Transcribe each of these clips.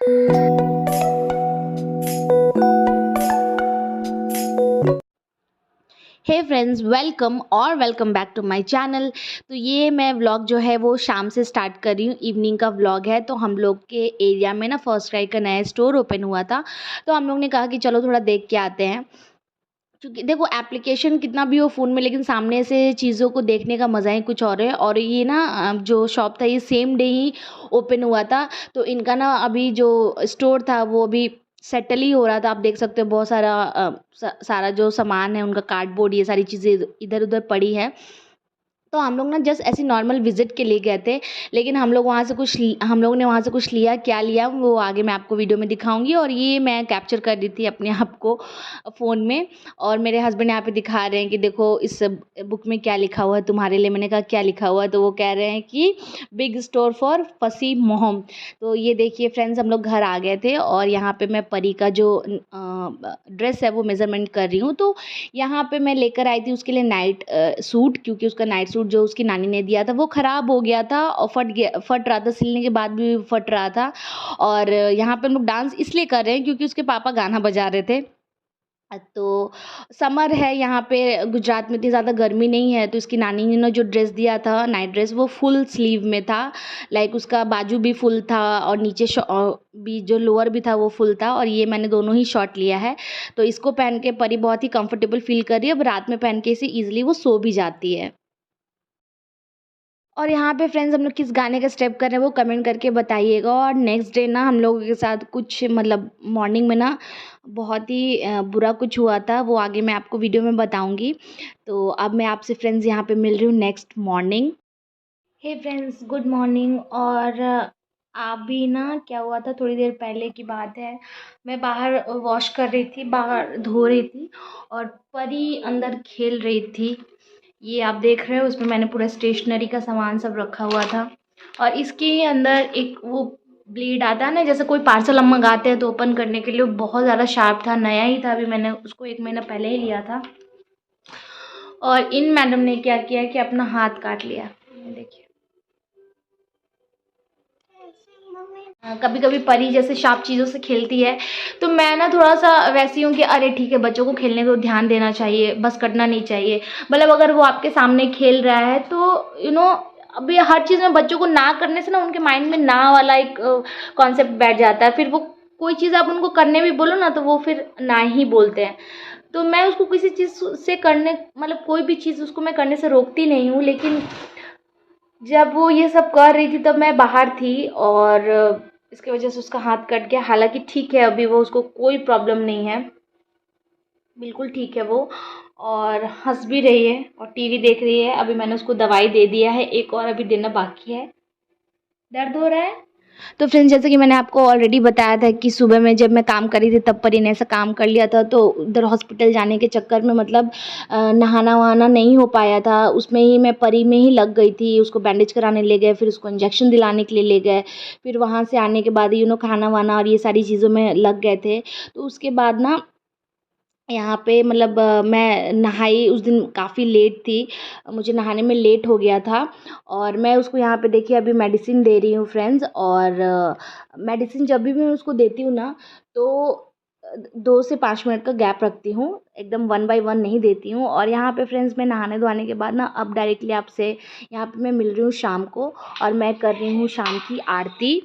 Hey friends, welcome back to my channel. तो ये मैं व्लॉग जो है वो शाम से स्टार्ट कर रही हूँ। इवनिंग का व्लॉग है। तो हम लोग के एरिया में ना फर्स्ट क्राई का नया स्टोर ओपन हुआ था। तो हम लोग ने कहा कि चलो थोड़ा देख के आते हैं। क्योंकि देखो, एप्लीकेशन कितना भी हो फ़ोन में, लेकिन सामने से चीज़ों को देखने का मज़ा ही कुछ और है। और ये ना जो शॉप था ये सेम डे ही ओपन हुआ था। तो इनका ना अभी जो स्टोर था वो अभी सेटल ही हो रहा था। आप देख सकते हो बहुत सारा सारा जो सामान है उनका, कार्डबोर्ड, ये सारी चीज़ें इधर उधर पड़ी है। तो हम लोग ना जस्ट ऐसे नॉर्मल विज़िट के लिए गए थे। लेकिन हम लोगों ने वहाँ से कुछ लिया, क्या लिया वो आगे मैं आपको वीडियो में दिखाऊँगी। और ये मैं कैप्चर कर रही थी अपने आप को फ़ोन में। और मेरे हस्बैंड यहाँ पे दिखा रहे हैं कि देखो इस बुक में क्या लिखा हुआ है तुम्हारे लिए। मैंने कहा क्या लिखा हुआ है? तो वो कह रहे हैं कि बिग स्टोर फॉर फसी मोहम। तो ये देखिए फ्रेंड्स, हम लोग घर आ गए थे और यहाँ पे मैं परी का जो ड्रेस है वो मेज़रमेंट कर रही हूँ। तो यहाँ पे मैं लेकर आई थी उसके लिए नाइट सूट, क्योंकि उसका नाइट सूट जो उसकी नानी ने दिया था वो ख़राब हो गया था और फट रहा था, सिलने के बाद भी फट रहा था। और यहाँ पे हम लोग डांस इसलिए कर रहे हैं क्योंकि उसके पापा गाना बजा रहे थे। तो समर है यहाँ पे, गुजरात में इतनी ज़्यादा गर्मी नहीं है। तो इसकी नानी ने जो ड्रेस दिया था, नाइट ड्रेस, वो फुल स्लीव में था। लाइक उसका बाजू भी फुल था और नीचे भी जो लोअर भी था वो फुल था। और ये मैंने दोनों ही शॉर्ट लिया है। तो इसको पहन के परी बहुत ही कंफर्टेबल फील कर रही है। अब रात में पहन के इसे ईजिली वो सो भी जाती है। और यहाँ पे फ्रेंड्स हम लोग किस गाने का स्टेप कर रहे हैं वो कमेंट करके बताइएगा। और नेक्स्ट डे ना हम लोगों के साथ कुछ मतलब मॉर्निंग में ना बहुत ही बुरा कुछ हुआ था, वो आगे मैं आपको वीडियो में बताऊंगी। तो अब मैं आपसे फ्रेंड्स यहाँ पे मिल रही हूँ next morning. Hey friends, good morning. और अभी ना क्या हुआ था, थोड़ी देर पहले की बात है। मैं बाहर वॉश कर रही थी, बाहर धो रही थी और परी अंदर खेल रही थी। ये आप देख रहे हो, उसमें मैंने पूरा स्टेशनरी का सामान सब रखा हुआ था। और इसके अंदर एक वो ब्लेड आता है ना, जैसे कोई पार्सल हम मंगाते हैं तो ओपन करने के लिए, वो बहुत ज़्यादा शार्प था, नया ही था, अभी मैंने उसको 1 महीना पहले ही लिया था। और इन मैडम ने क्या किया कि अपना हाथ काट लिया। ये देखिए, कभी कभी परी जैसे शार्प चीज़ों से खेलती है तो मैं ना थोड़ा सा वैसी हूँ कि अरे ठीक है, बच्चों को खेलने को ध्यान देना चाहिए, बस कटना नहीं चाहिए। मतलब अगर वो आपके सामने खेल रहा है तो अभी हर चीज़ में बच्चों को ना करने से ना उनके माइंड में ना वाला एक कॉन्सेप्ट बैठ जाता है। फिर वो कोई चीज़ आप उनको करने भी बोलो ना तो वो फिर ना ही बोलते हैं। तो मैं उसको किसी चीज़ से करने, मतलब कोई भी चीज़ उसको मैं करने से रोकती नहीं हूँ। लेकिन जब वो ये सब कर रही थी तब मैं बाहर थी और इसकी वजह से उसका हाथ कट गया। हालांकि ठीक है, अभी वो उसको कोई प्रॉब्लम नहीं है, बिल्कुल ठीक है वो। और हंस भी रही है और टीवी देख रही है। अभी मैंने उसको दवाई दे दिया है, एक और अभी देना बाकी है। दर्द हो रहा है? तो फ्रेंड्स, जैसे कि मैंने आपको ऑलरेडी बताया था कि सुबह में जब मैं काम कर रही थी तब परी ने ऐसा काम कर लिया था। तो उधर हॉस्पिटल जाने के चक्कर में मतलब नहाना वहाना नहीं हो पाया था, उसमें ही मैं परी में ही लग गई थी। उसको बैंडेज कराने ले गए, फिर उसको इंजेक्शन दिलाने के लिए ले गए, फिर वहाँ से आने के बाद खाना वाना और ये सारी चीज़ों में लग गए थे। तो उसके बाद ना यहाँ पे मतलब मैं नहाई उस दिन, काफ़ी लेट थी, मुझे नहाने में लेट हो गया था। और मैं उसको यहाँ पे देखिए अभी मेडिसिन दे रही हूँ फ्रेंड्स। और मेडिसिन जब भी मैं उसको देती हूँ ना तो 2 से 5 मिनट का गैप रखती हूँ, एकदम 1 बाय 1 नहीं देती हूँ। और यहाँ पे फ्रेंड्स मैं नहाने धोने के बाद ना अब डायरेक्टली आपसे यहाँ पे मैं मिल रही हूँ शाम को, और मैं कर रही हूँ शाम की आरती।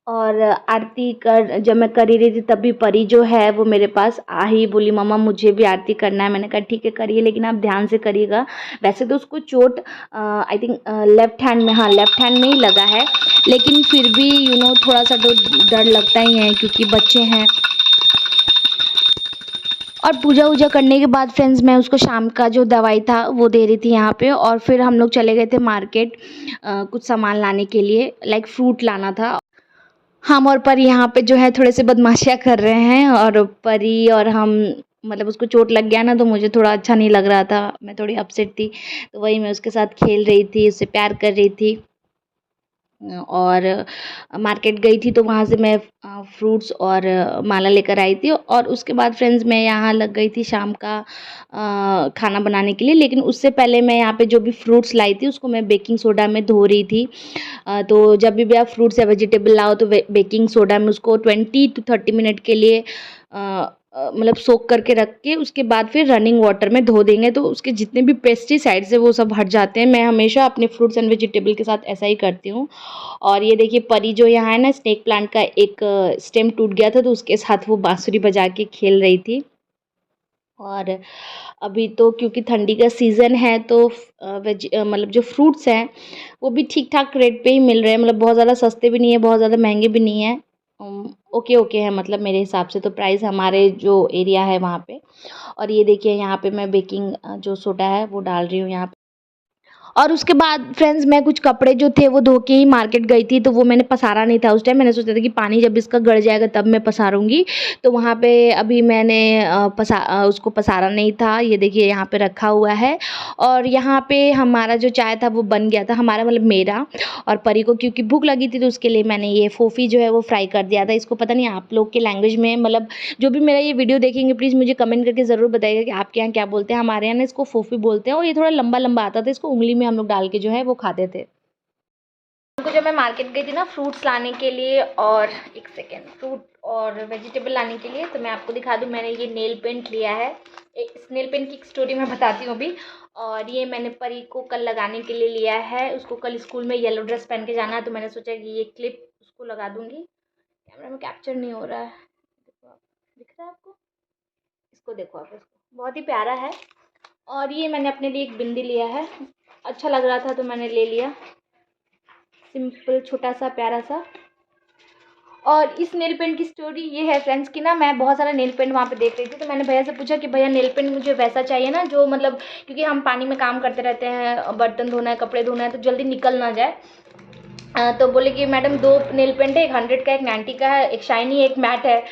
और आरती कर जब मैं कर ही रही थी तभी परी जो है वो मेरे पास आ ही बोली, मम्मा मुझे भी आरती करना है। मैंने कहा ठीक है करिए, लेकिन आप ध्यान से करिएगा। वैसे तो उसको चोट आई थिंक लेफ्ट हैंड में, हाँ लेफ्ट हैंड में ही लगा है, लेकिन फिर भी थोड़ा सा तो डर लगता ही है क्योंकि बच्चे हैं। और पूजा वूजा करने के बाद फ्रेंड्स मैं उसको शाम का जो दवाई था वो दे रही थी यहाँ पे। और फिर हम लोग चले गए थे मार्केट कुछ सामान लाने के लिए, लाइक फ्रूट लाना था। हम और परी यहाँ पे जो है थोड़े से बदमाशियाँ कर रहे हैं। और परी और हम, मतलब उसको चोट लग गया ना तो मुझे थोड़ा अच्छा नहीं लग रहा था, मैं थोड़ी अपसेट थी। तो वही मैं उसके साथ खेल रही थी, उससे प्यार कर रही थी। और मार्केट गई थी तो वहाँ से मैं फ्रूट्स और माला लेकर आई थी। और उसके बाद फ्रेंड्स मैं यहाँ लग गई थी शाम का खाना बनाने के लिए। लेकिन उससे पहले मैं यहाँ पे जो भी फ्रूट्स लाई थी उसको मैं बेकिंग सोडा में धो रही थी। तो जब भी आप फ्रूट्स या वेजिटेबल लाओ तो बेकिंग सोडा में उसको 20 to 30 मिनट के लिए मतलब सोक करके रख के उसके बाद फिर रनिंग वाटर में धो देंगे तो उसके जितने भी पेस्टिसाइड्स है वो सब हट जाते हैं। मैं हमेशा अपने फ्रूट्स एंड वेजिटेबल के साथ ऐसा ही करती हूँ। और ये देखिए परी जो यहाँ है ना, स्नेक प्लांट का एक स्टेम टूट गया था तो उसके साथ वो बांसुरी बजा के खेल रही थी। और अभी तो क्योंकि ठंडी का सीज़न है तो मतलब जो फ्रूट्स हैं वो भी ठीक ठाक रेट पे ही मिल रहे हैं। मतलब बहुत ज़्यादा सस्ते भी नहीं है, बहुत ज़्यादा महंगे भी नहीं है। ओके ओके है मतलब मेरे हिसाब से तो प्राइस हमारे जो एरिया है वहाँ पे। और ये देखिए यहाँ पे मैं बेकिंग जो सोडा है वो डाल रही हूँ यहाँ पे। और उसके बाद फ्रेंड्स मैं कुछ कपड़े जो थे वो धो के ही मार्केट गई थी तो वो मैंने पसारा नहीं था उस टाइम। मैंने सोचा था कि पानी जब इसका गड़ जाएगा तब मैं पसारूंगी। तो वहाँ पे अभी मैंने उसको पसारा नहीं था। ये देखिए यहाँ पे रखा हुआ है। और यहाँ पे हमारा जो चाय था वो बन गया था, हमारा मतलब मेरा। और परी को क्योंकि भूख लगी थी तो उसके लिए मैंने ये फोफी जो है वो फ्राई कर दिया था। इसको पता नहीं आप लोग के लैंग्वेज में, मतलब जो भी मेरा ये वीडियो देखेंगे प्लीज़ मुझे कमेंट करके ज़रूर बताइएगा कि आपके यहाँ क्या बोलते हैं। हमारे यहाँ ना इसको फोफी बोलते हैं और ये थोड़ा लंबा लंबा आता था, इसको उंगली में हम लोग डाल के जो है वो खाते थे। तो जब मैं मार्केट गई थी ना फ्रूट्स लाने के लिए और एक सेकेंड फ्रूट और वेजिटेबल लाने के लिए, तो मैं आपको दिखा दूँ मैंने ये नेल पेंट लिया है। इस नेल पेंट की एक स्टोरी मैं बताती हूँ अभी। और ये मैंने परी को कल लगाने के लिए लिया है। उसको कल स्कूल में येलो ड्रेस पहन के जाना है तो मैंने सोचा कि ये क्लिप उसको लगा दूँगी। कैमरा में कैप्चर नहीं हो रहा है, देखो आप, दिख रहा है आपको? इसको देखो आप, इसको बहुत ही प्यारा है। और ये मैंने अपने लिए एक बिंदी लिया है, अच्छा लग रहा था तो मैंने ले लिया। सिंपल छोटा सा प्यारा सा। और इस नेल पेंट की स्टोरी ये है फ्रेंड्स कि ना मैं बहुत सारा नेल पेंट वहाँ पे देख रही थी तो मैंने भैया से पूछा कि भैया नेल पेंट मुझे वैसा चाहिए ना जो मतलब, क्योंकि हम पानी में काम करते रहते हैं, बर्तन धोना है, कपड़े धोना है, तो जल्दी निकल ना जाए। तो बोले कि मैडम 2 नेल पेंट है, एक 100 का एक 90 का है, एक शाइनी एक मैट है।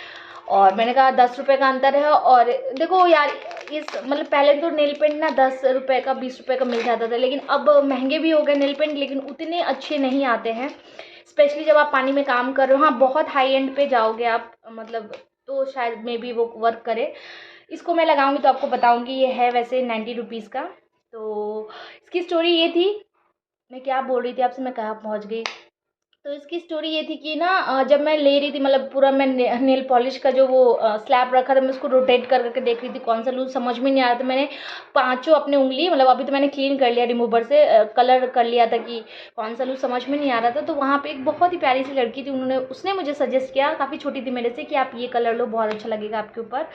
और मैंने कहा 10 रुपये का अंतर है। और देखो यार इस मतलब पहले तो नेल पेंट ना 10 रुपये का 20 रुपये का मिल जाता था, लेकिन अब महंगे भी हो गए नेल पेंट, लेकिन उतने अच्छे नहीं आते हैं। स्पेशली जब आप पानी में काम कर रहे हो, हाँ बहुत हाई एंड पे जाओगे आप मतलब, तो शायद मे बी वो वर्क करे। इसको मैं लगाऊंगी तो आपको बताऊंगी। ये है वैसे 90 रुपीज़ का। तो इसकी स्टोरी ये थी, मैं क्या बोल रही थी आपसे, मैं कहाँ पहुँच गई। तो इसकी स्टोरी ये थी कि ना जब मैं ले रही थी मतलब पूरा मैं नेल पॉलिश का जो वो स्लैब रखा था, मैं उसको रोटेट कर करके देख रही थी कौन सा लूज समझ में नहीं आ रहा था। मैंने पांचों अपने उंगली मतलब अभी तो मैंने क्लीन कर लिया रिमूवर से, कलर कर लिया था कि कौन सा लूज समझ में नहीं आ रहा था। तो वहाँ पे एक बहुत ही प्यारी सी लड़की थी, उसने मुझे सजेस्ट किया, काफ़ी छोटी थी मेरे से, कि आप ये कलर लो बहुत अच्छा लगेगा आपके ऊपर।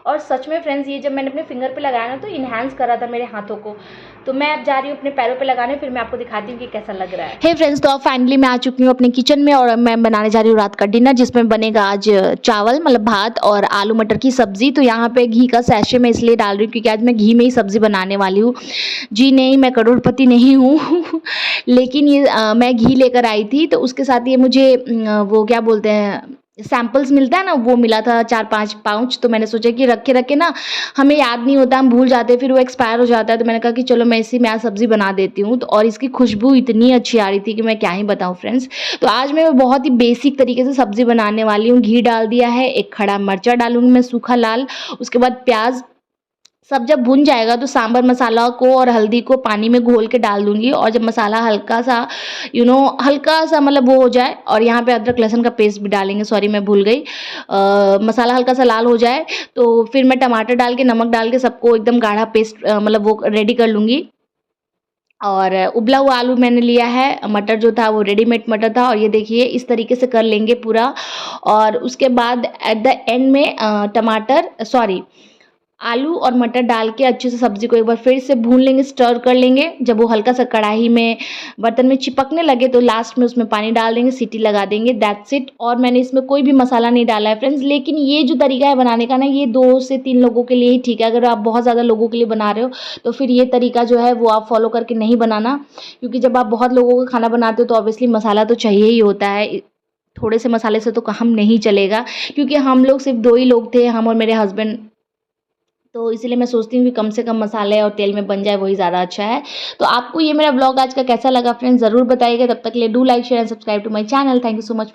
और सच में फ्रेंड्स ये जब मैंने अपने फिंगर पे लगाया ना तो इन्हांस कर रहा था मेरे हाथों को। तो मैं अब जा रही हूँ अपने पैरों पे लगाने, फिर मैं आपको दिखाती हूँ कि कैसा लग रहा है। हे फ्रेंड्स, तो अब फाइनली मैं आ चुकी हूँ अपने किचन में और मैं बनाने जा रही हूँ रात का डिनर, जिसमें बनेगा आज चावल मतलब भात और आलू मटर की सब्जी। तो यहाँ पे घी का सैशे मैं इसलिए डाल रही हूँ क्योंकि आज मैं घी में ही सब्जी बनाने वाली हूँ। जी नहीं, मैं करोड़पति नहीं हूँ लेकिन ये मैं घी लेकर आई थी तो उसके साथ ये मुझे वो क्या बोलते हैं सैम्पल्स मिलता है ना, वो मिला था 4-5 पाउच। तो मैंने सोचा कि रखे रखे ना हमें याद नहीं होता, हम भूल जाते हैं, फिर वो एक्सपायर हो जाता है। तो मैंने कहा कि चलो मैं इसी में आज सब्ज़ी बना देती हूँ। तो और इसकी खुशबू इतनी अच्छी आ रही थी कि मैं क्या ही बताऊँ फ्रेंड्स। तो आज मैं बहुत ही बेसिक तरीके से सब्ज़ी बनाने वाली हूँ। घी डाल दिया है, एक खड़ा मिर्चा डालूंगी मैं सूखा लाल, उसके बाद प्याज। सब जब भुन जाएगा तो सांभर मसाला को और हल्दी को पानी में घोल के डाल दूंगी। और जब मसाला हल्का सा हल्का सा मतलब वो हो जाए, और यहाँ पे अदरक लहसुन का पेस्ट भी डालेंगे, सॉरी मैं भूल गई। मसाला हल्का सा लाल हो जाए तो फिर मैं टमाटर डाल के नमक डाल के सबको एकदम गाढ़ा पेस्ट मतलब वो रेडी कर लूँगी। और उबला हुआ आलू मैंने लिया है, मटर जो था वो रेडीमेड मटर था। और ये देखिए इस तरीके से कर लेंगे पूरा। और उसके बाद एट द एंड में आलू और मटर डाल के अच्छे से सब्जी को एक बार फिर से भून लेंगे, स्टर कर लेंगे। जब वो हल्का सा कढ़ाई में बर्तन में चिपकने लगे तो लास्ट में उसमें पानी डाल देंगे, सीटी लगा देंगे, दैट्स इट। और मैंने इसमें कोई भी मसाला नहीं डाला है फ्रेंड्स। लेकिन ये जो तरीका है बनाने का ना, ये 2 से 3 लोगों के लिए ही ठीक है। अगर आप बहुत ज़्यादा लोगों के लिए बना रहे हो तो फिर ये तरीका जो है वो आप फॉलो करके नहीं बनाना, क्योंकि जब आप बहुत लोगों का खाना बनाते हो तो ऑब्वियसली मसाला तो चाहिए ही होता है। थोड़े से मसाले से तो काम नहीं चलेगा, क्योंकि हम लोग सिर्फ 2 ही लोग थे, हम और मेरे हस्बैंड। तो इसीलिए मैं सोचती हूँ कि कम से कम मसाले और तेल में बन जाए वही ज़्यादा अच्छा है। तो आपको ये मेरा व्लॉग आज का कैसा लगा फ्रेंड्स ज़रूर बताइएगा। तब तक के लिए do like share and subscribe to my channel. Thank you so much.